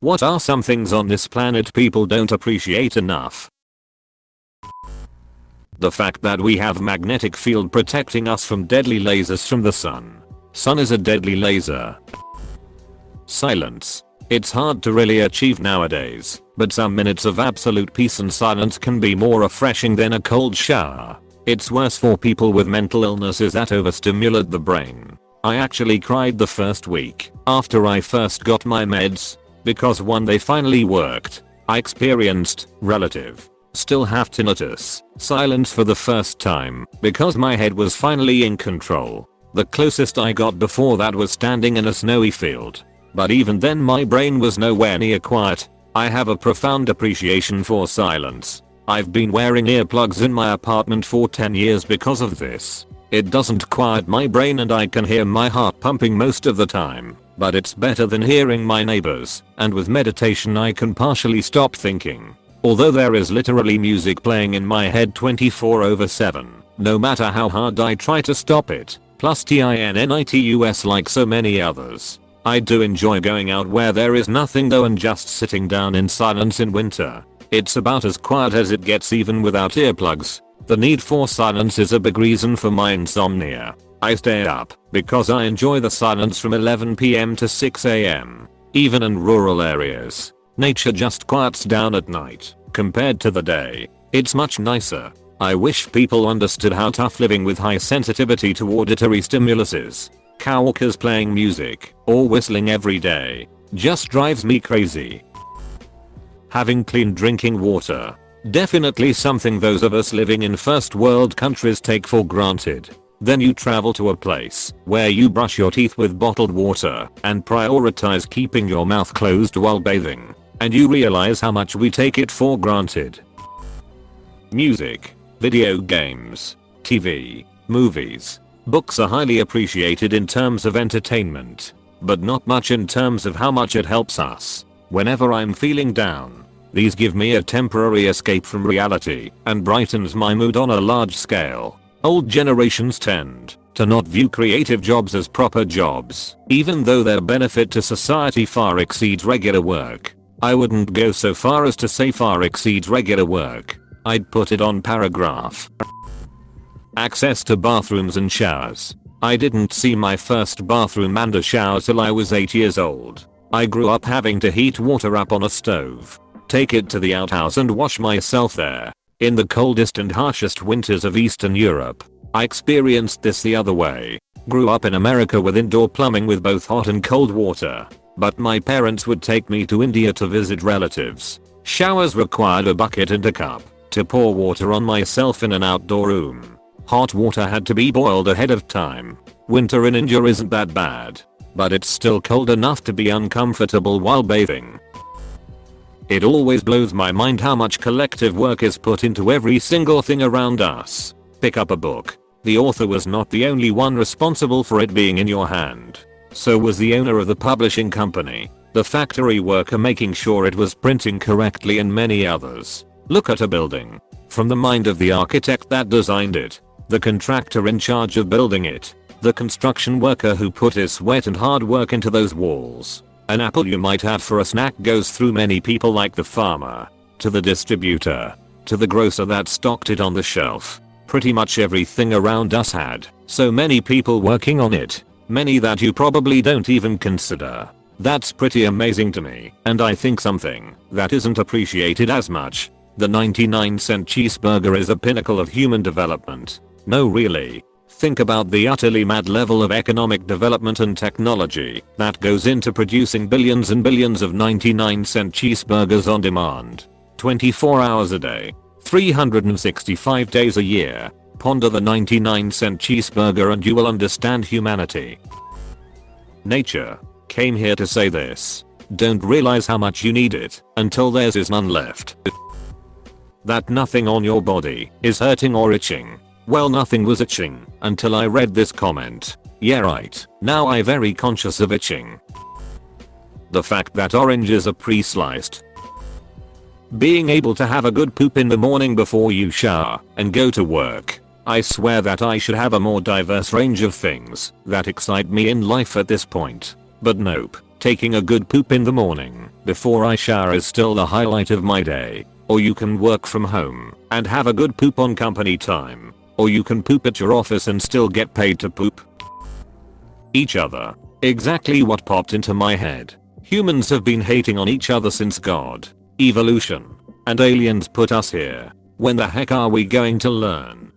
What are some things on this planet people don't appreciate enough? The fact that we have magnetic field protecting us from deadly lasers from the sun. Sun is a deadly laser. Silence. It's hard to really achieve nowadays, but some minutes of absolute peace and silence can be more refreshing than a cold shower. It's worse for people with mental illnesses that overstimulate the brain. I actually cried the first week after I first got my meds, because when they finally worked, I experienced still have tinnitus, silence for the first time, because my head was finally in control. The closest I got before that was standing in a snowy field. But even then my brain was nowhere near quiet. I have a profound appreciation for silence. I've been wearing earplugs in my apartment for 10 years because of this. It doesn't quiet my brain and I can hear my heart pumping most of the time, but it's better than hearing my neighbors, and with meditation I can partially stop thinking. Although there is literally music playing in my head 24/7, no matter how hard I try to stop it, plus tinnitus like so many others. I do enjoy going out where there is nothing though and just sitting down in silence in winter. It's about as quiet as it gets even without earplugs. The need for silence is a big reason for my insomnia. I stay up because I enjoy the silence from 11 PM to 6 AM. Even in rural areas, nature just quiets down at night. Compared to the day, it's much nicer. I wish people understood how tough living with high sensitivity to auditory stimulus is. Coworkers playing music or whistling every day just drives me crazy. Having clean drinking water. Definitely something those of us living in first world countries take for granted. Then you travel to a place where you brush your teeth with bottled water and prioritize keeping your mouth closed while bathing, and you realize how much we take it for granted. Music, video games, TV, movies, books are highly appreciated in terms of entertainment, but not much in terms of how much it helps us. Whenever I'm feeling down, these give me a temporary escape from reality and brightens my mood on a large scale. Old generations tend to not view creative jobs as proper jobs, even though their benefit to society far exceeds regular work. I wouldn't go so far as to say far exceeds regular work. I'd put it on paragraph. Access to bathrooms and showers. I didn't see my first bathroom and a shower till I was 8 years old. I grew up having to heat water up on a stove, take it to the outhouse and wash myself there. In the coldest and harshest winters of Eastern Europe, I experienced this the other way. Grew up in America with indoor plumbing with both hot and cold water, but my parents would take me to India to visit relatives. Showers required a bucket and a cup to pour water on myself in an outdoor room. Hot water had to be boiled ahead of time. Winter in India isn't that bad, but it's still cold enough to be uncomfortable while bathing. It always blows my mind how much collective work is put into every single thing around us. Pick up a book. The author was not the only one responsible for it being in your hand. So was the owner of the publishing company, the factory worker making sure it was printing correctly, and many others. Look at a building. From the mind of the architect that designed it, the contractor in charge of building it, the construction worker who put his sweat and hard work into those walls. An apple you might have for a snack goes through many people, like the farmer, to the distributor, to the grocer that stocked it on the shelf. Pretty much everything around us had so many people working on it, many that you probably don't even consider. That's pretty amazing to me, and I think something that isn't appreciated as much. The 99-cent cheeseburger is a pinnacle of human development. No, really. Think about the utterly mad level of economic development and technology that goes into producing billions and billions of 99-cent cheeseburgers on demand. 24 hours a day, 365 days a year. Ponder the 99-cent cheeseburger and you will understand humanity. Nature came here to say this. Don't realize how much you need it until there is none left. That nothing on your body is hurting or itching. Well, nothing was itching until I read this comment. Yeah, right. Now I'm very conscious of itching. The fact that oranges are pre-sliced. Being able to have a good poop in the morning before you shower and go to work. I swear that I should have a more diverse range of things that excite me in life at this point. But nope, taking a good poop in the morning before I shower is still the highlight of my day. Or you can work from home and have a good poop on company time. Or you can poop at your office and still get paid to poop. Each other. Exactly what popped into my head. Humans have been hating on each other since God, evolution, and aliens put us here. When the heck are we going to learn?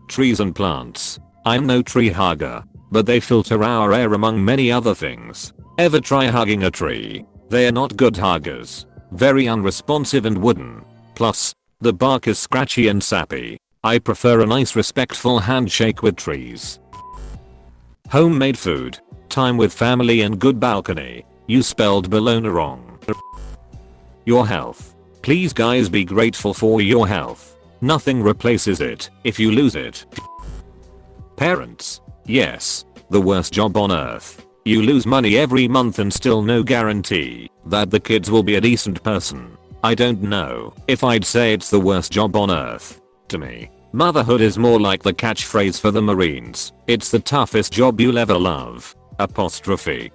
Trees and plants. I'm no tree hugger, but they filter our air among many other things. Ever try hugging a tree? They are not good huggers. Very unresponsive and wooden. Plus, the bark is scratchy and sappy. I prefer a nice respectful handshake with trees. Homemade food. Time with family and good balcony. You spelled bologna wrong. Your health. Please guys be grateful for your health. Nothing replaces it if you lose it. Parents. Yes. The worst job on earth. You lose money every month and still no guarantee that the kids will be a decent person. I don't know if I'd say it's the worst job on earth. To me, motherhood is more like the catchphrase for the Marines. It's the toughest job you'll ever love. Apostrophe.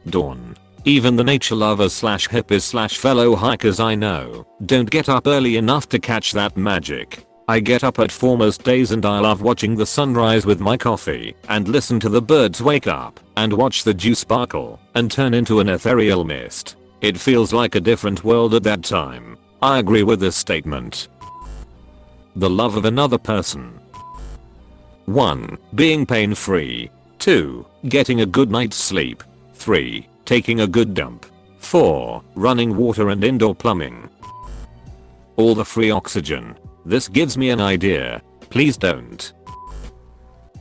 Dawn. Even the nature lovers slash hippies slash fellow hikers I know don't get up early enough to catch that magic. I get up at 4 most days and I love watching the sunrise with my coffee and listen to the birds wake up and watch the dew sparkle and turn into an ethereal mist. It feels like a different world at that time. I agree with this statement. The love of another person. 1. Being pain free. 2. Getting a good night's sleep. 3. Taking a good dump. 4. Running water and indoor plumbing. All the free oxygen. This gives me an idea. Please don't.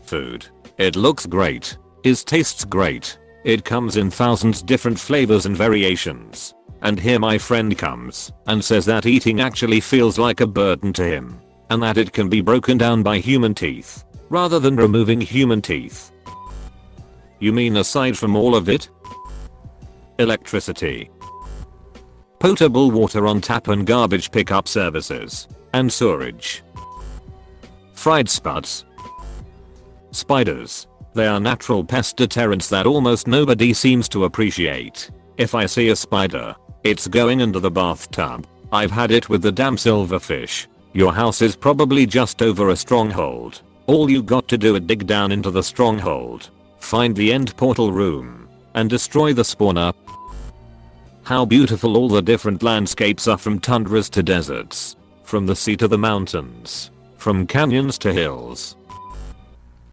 Food. It looks great. It tastes great. It comes in thousands different flavors and variations. And here my friend comes and says that eating actually feels like a burden to him. And that it can be broken down by human teeth rather than removing human teeth. You mean aside from all of it? Electricity. Potable water on tap and garbage pickup services. And sewerage. Fried spuds. Spiders. They are natural pest deterrents that almost nobody seems to appreciate. If I see a spider, it's going into the bathtub. I've had it with the damn silverfish. Your house is probably just over a stronghold. All you got to do is dig down into the stronghold, find the end portal room, and destroy the spawner. How beautiful all the different landscapes are, from tundras to deserts, from the sea to the mountains, from canyons to hills.